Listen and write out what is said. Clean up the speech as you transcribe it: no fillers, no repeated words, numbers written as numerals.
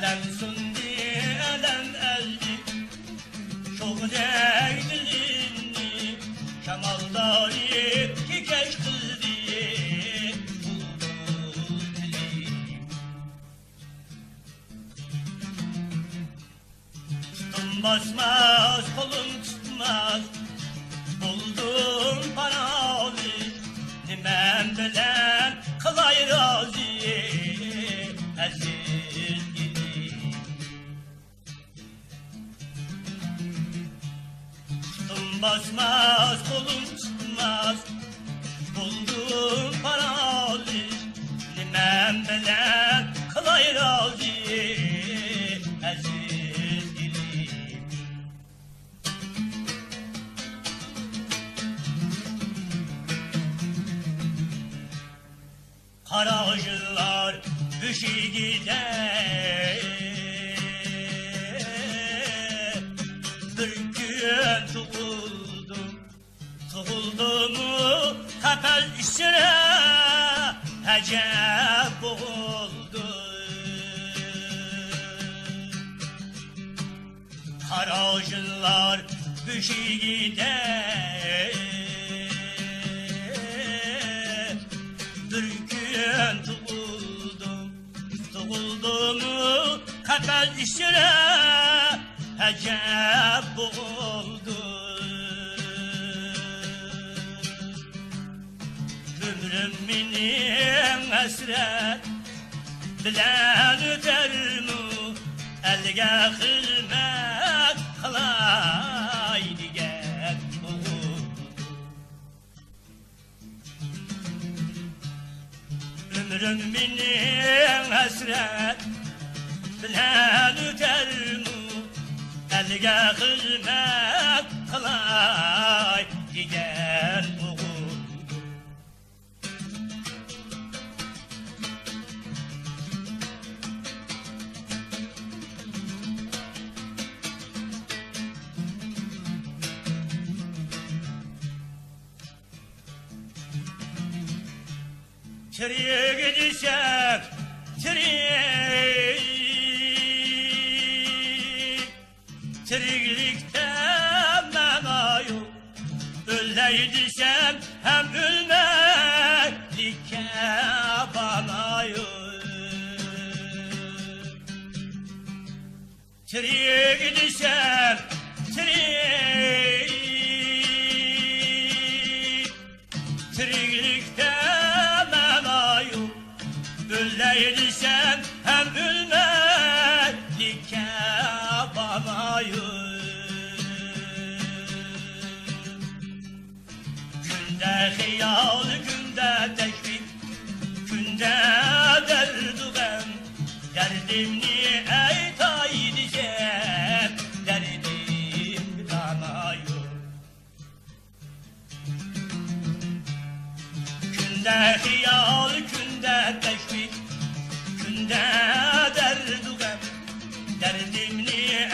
Elen sundi elen eldi çok değdirini Kemaldayı ki geç kıldı Basmaz kolum tutmaz buldum paralı nimem bilen kılay razı aziz gibi basmaz kolum tutmaz buldum paralı nimem bilen kılay razı aziz Karacılar düşü gider Bir gün tuğuldum tepel içine Acep oldu Karacılar düşü gider Tuğuldum kader işine Acep oldu Ömrümün esret bilen öter mi Elge hizmet kılaydı gel Ömrümün hasret bilen öter mi Elge hizmet kılay gel oğul Triye gidişem, Triglikte mena yok Öleydişem hem ölmelikke bana yok Triye gidişem, Triglikte Öleydişem hem ölmelikke bana Günde hıyal, günde teşvik Günde derdugem Derdimni eytaydişem Derdim bana Günde hıyal, günde teşvik Günde derdugem Derdimni